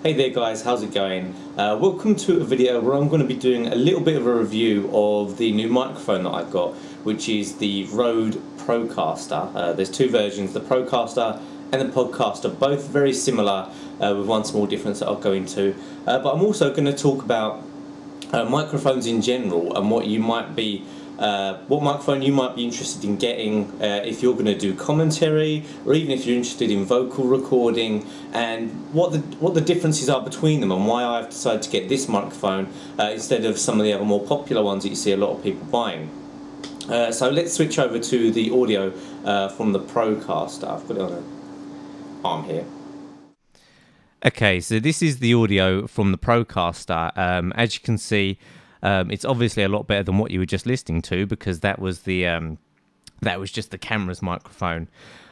Hey there guys, how's it going? Welcome to a video where I'm going to be doing a little bit of a review of the new microphone that I've got, which is the Rode Procaster. There's two versions, the Procaster and the Podcaster, both very similar with one small difference that I'll go into. But I'm also going to talk about microphones in general and what you might be what microphone you might be interested in getting if you're going to do commentary, or even if you're interested in vocal recording, and what the differences are between them, and why I've decided to get this microphone instead of some of the other more popular ones that you see a lot of people buying. So let's switch over to the audio from the Procaster. I've got it on an arm here. Okay, so this is the audio from the Procaster. As you can see, it's obviously a lot better than what you were just listening to, because that was just the camera's microphone.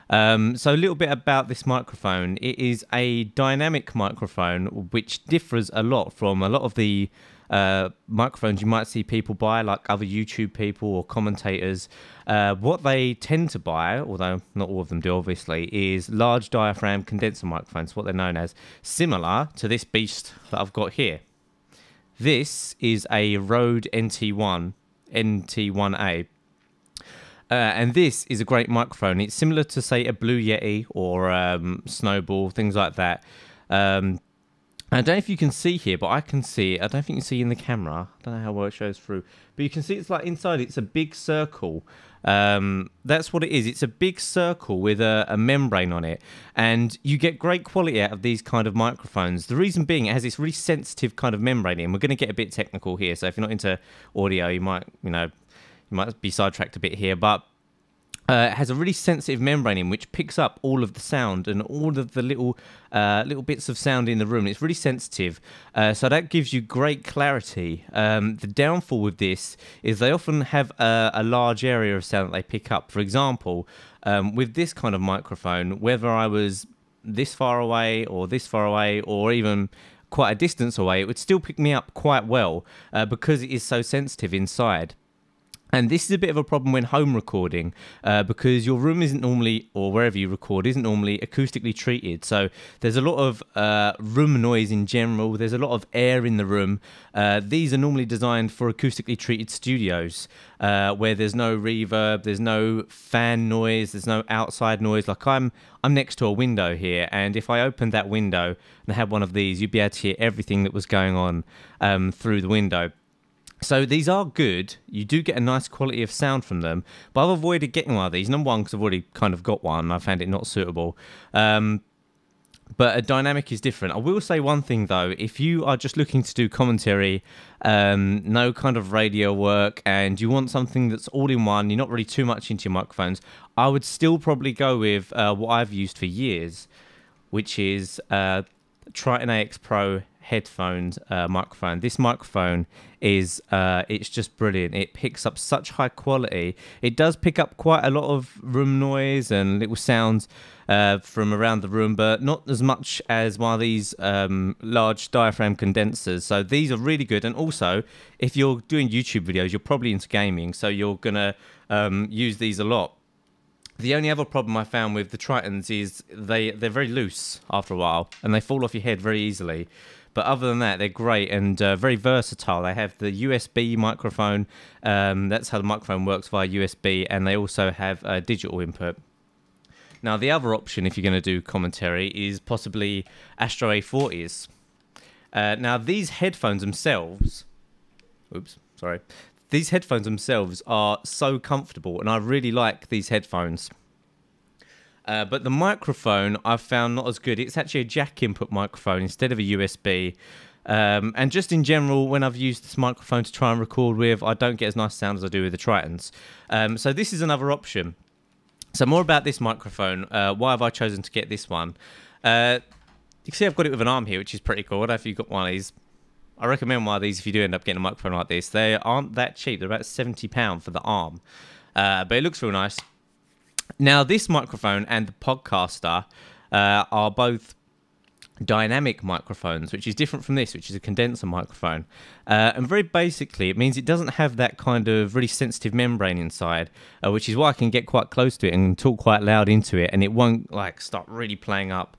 So a little bit about this microphone. It is a dynamic microphone, which differs a lot from a lot of the microphones you might see people buy, like other YouTube people or commentators. What they tend to buy, although not all of them do obviously, is large diaphragm condenser microphones, what they're known as, similar to this beast that I've got here. This is a Rode NT1A, and this is a great microphone. It's similar to, say, a Blue Yeti or Snowball, things like that. I don't know if you can see here, but I can see it. I don't think you can see in the camera. I don't know how well it shows through. But you can see it's like inside, it's a big circle. That's what it is. It's a big circle with a membrane on it. And you get great quality out of these kind of microphones. The reason being, it has this really sensitive kind of membrane in. We're going to get a bit technical here. So if you're not into audio, you might be sidetracked a bit here. But it has a really sensitive membrane in which picks up all of the sound and all of the little bits of sound in the room. It's really sensitive, so that gives you great clarity. The downfall with this is they often have a large area of sound that they pick up. For example, with this kind of microphone, whether I was this far away or this far away or even quite a distance away, it would still pick me up quite well because it is so sensitive inside. And this is a bit of a problem when home recording, because your room isn't normally, or wherever you record, isn't normally acoustically treated. So there's a lot of room noise in general. There's a lot of air in the room. These are normally designed for acoustically treated studios, where there's no reverb, there's no fan noise, there's no outside noise. Like I'm next to a window here, and if I opened that window and I had one of these, you'd be able to hear everything that was going on through the window. So these are good. You do get a nice quality of sound from them, but I've avoided getting one of these. Number one, because I've already kind of got one and I found it not suitable. But a dynamic is different. I will say one thing though, if you are just looking to do commentary, no kind of radio work, and you want something that's all in one, you're not really too much into your microphones, I would still probably go with what I've used for years, which is Triton AX Pro headphones microphone. This microphone is it's just brilliant. It picks up such high quality. It does pick up quite a lot of room noise and little sounds from around the room, but not as much as one of these large diaphragm condensers. So these are really good. And also, if you're doing YouTube videos, you're probably into gaming, so you're gonna use these a lot. The only other problem I found with the Tritons is they're very loose after a while, and they fall off your head very easily. But other than that, they're great and very versatile. They have the USB microphone. That's how the microphone works via USB, and they also have digital input. Now, the other option, if you're going to do commentary, is possibly Astro A40s. Now, these headphones themselves... Oops, sorry. These headphones themselves are so comfortable, and I really like these headphones. But the microphone I've found not as good. It's actually a jack input microphone instead of a USB. And just in general, when I've used this microphone to try and record with, I don't get as nice sound as I do with the Tritons. So this is another option. So more about this microphone. Why have I chosen to get this one? You can see I've got it with an arm here, which is pretty cool. I don't know if you've got one of these. I recommend one of these if you do end up getting a microphone like this. They aren't that cheap. They're about £70 for the arm. But it looks real nice. Now, this microphone and the Podcaster are both dynamic microphones, which is different from this, which is a condenser microphone. And very basically, it means it doesn't have that kind of really sensitive membrane inside, which is why I can get quite close to it and talk quite loud into it, and it won't like start really playing up.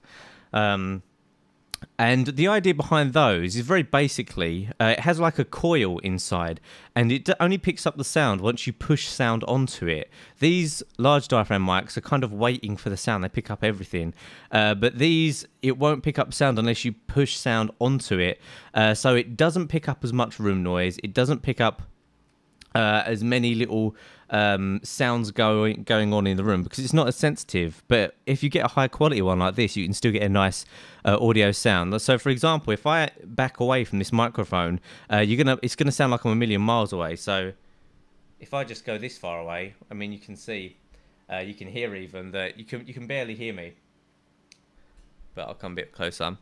And the idea behind those is very basically, it has like a coil inside, and it only picks up the sound once you push sound onto it. These large diaphragm mics are kind of waiting for the sound. They pick up everything. But these, it won't pick up sound unless you push sound onto it. So it doesn't pick up as much room noise. It doesn't pick up as many little sounds going on in the room because it's not as sensitive. But if you get a high quality one like this, you can still get a nice audio sound. So for example, if I back away from this microphone, it's gonna sound like I'm a million miles away. So if I just go this far away, I mean, you can see, you can hear even that you can barely hear me. But I'll come a bit closer.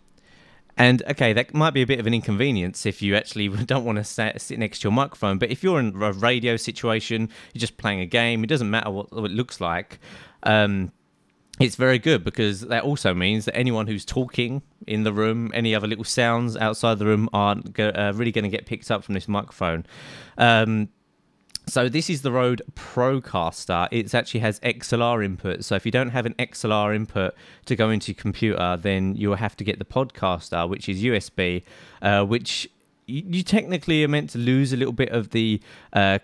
And okay, that might be a bit of an inconvenience if you actually don't want to sit next to your microphone. But if you're in a radio situation, you're just playing a game, it doesn't matter what it looks like. It's very good because that also means that anyone who's talking in the room, any other little sounds outside the room aren't really going to get picked up from this microphone. So this is the Rode Procaster. It actually has Xlr input. So if you don't have an Xlr input to go into your computer, then you'll have to get the Podcaster, which is USB, which you technically are meant to lose a little bit of the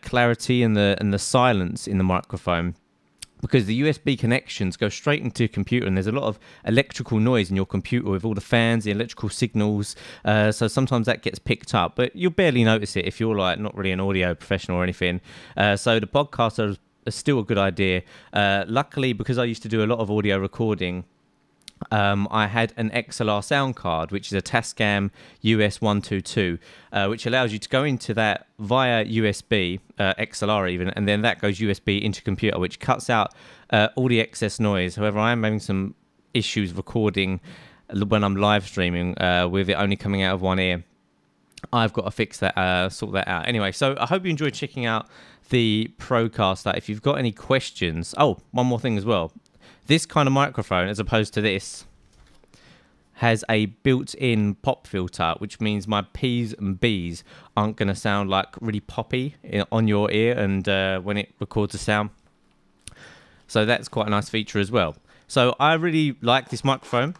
clarity and the silence in the microphone, because the USB connections go straight into your computer, and there's a lot of electrical noise in your computer with all the fans, the electrical signals. So sometimes that gets picked up, but you'll barely notice it if you're like not really an audio professional or anything. So the Podcaster is still a good idea. Luckily, because I used to do a lot of audio recording, I had an Xlr sound card, which is a Tascam US122, which allows you to go into that via USB, Xlr even, and then that goes USB into computer, which cuts out all the excess noise. However, I am having some issues recording when I'm live streaming with it only coming out of one ear. I've got to fix that, sort that out. Anyway, so I hope you enjoyed checking out the Procaster. If you've got any questions, oh, one more thing as well. This kind of microphone, as opposed to this, has a built-in pop filter, which means my P's and B's aren't going to sound like really poppy on your ear and when it records the sound. So that's quite a nice feature as well. So I really like this microphone.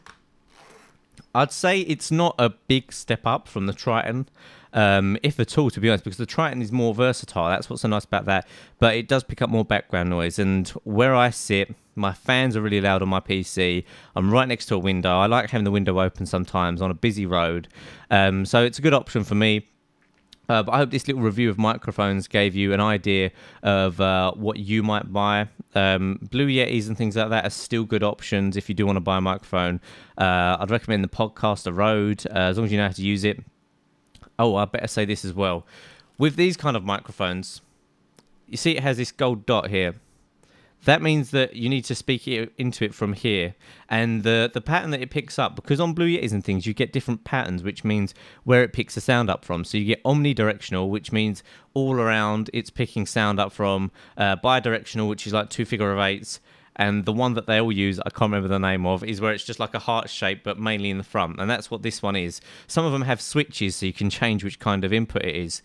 I'd say it's not a big step up from the Triton, if at all, to be honest, because the Triton is more versatile. That's what's so nice about that. But it does pick up more background noise. And where I sit, my fans are really loud on my PC. I'm right next to a window. I like having the window open sometimes on a busy road. So it's a good option for me. But I hope this little review of microphones gave you an idea of what you might buy. Blue Yetis and things like that are still good options if you do want to buy a microphone. I'd recommend the Podcaster Rode, as long as you know how to use it. Oh, I better say this as well. With these kind of microphones, you see it has this gold dot here. That means that you need to speak into it from here. And the pattern that it picks up, because on Blue Yetis and things, you get different patterns, which means where it picks the sound up from. So you get omnidirectional, which means all around it's picking sound up from, bidirectional, which is like 2 figure of 8s. And the one that they all use, I can't remember the name of, is where it's just like a heart shape, but mainly in the front. And that's what this one is. Some of them have switches, so you can change which kind of input it is.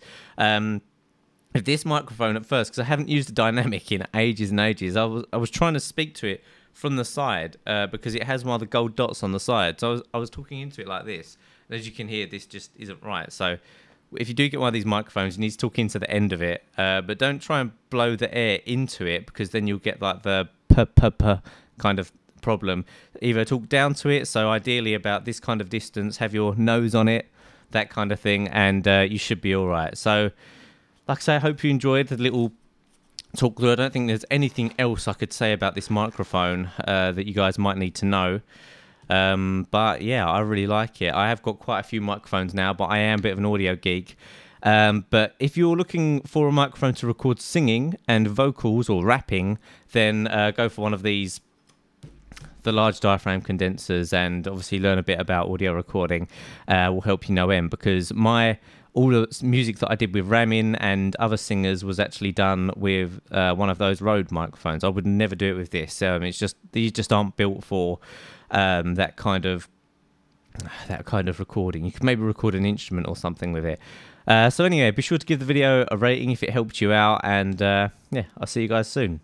With this microphone at first, because I haven't used a dynamic in ages and ages, I was trying to speak to it from the side because it has one of the gold dots on the side. So I was talking into it like this. And as you can hear, this just isn't right. So if you do get one of these microphones, you need to talk into the end of it. But don't try and blow the air into it, because then you'll get like the p kind of problem. Either talk down to it, so ideally about this kind of distance, have your nose on it, that kind of thing, and you should be all right. So like I say, I hope you enjoyed the little talk through. I don't think there's anything else I could say about this microphone that you guys might need to know. But yeah, I really like it. I have got quite a few microphones now, but I am a bit of an audio geek. But if you're looking for a microphone to record singing and vocals or rapping, then go for one of these, the large diaphragm condensers, and obviously learn a bit about audio recording will help you no end, because all the music that I did with Ramin and other singers was actually done with one of those Rode microphones. I would never do it with this. It's just, these just aren't built for that kind of recording. You could maybe record an instrument or something with it. So anyway, be sure to give the video a rating if it helped you out, and yeah, I'll see you guys soon.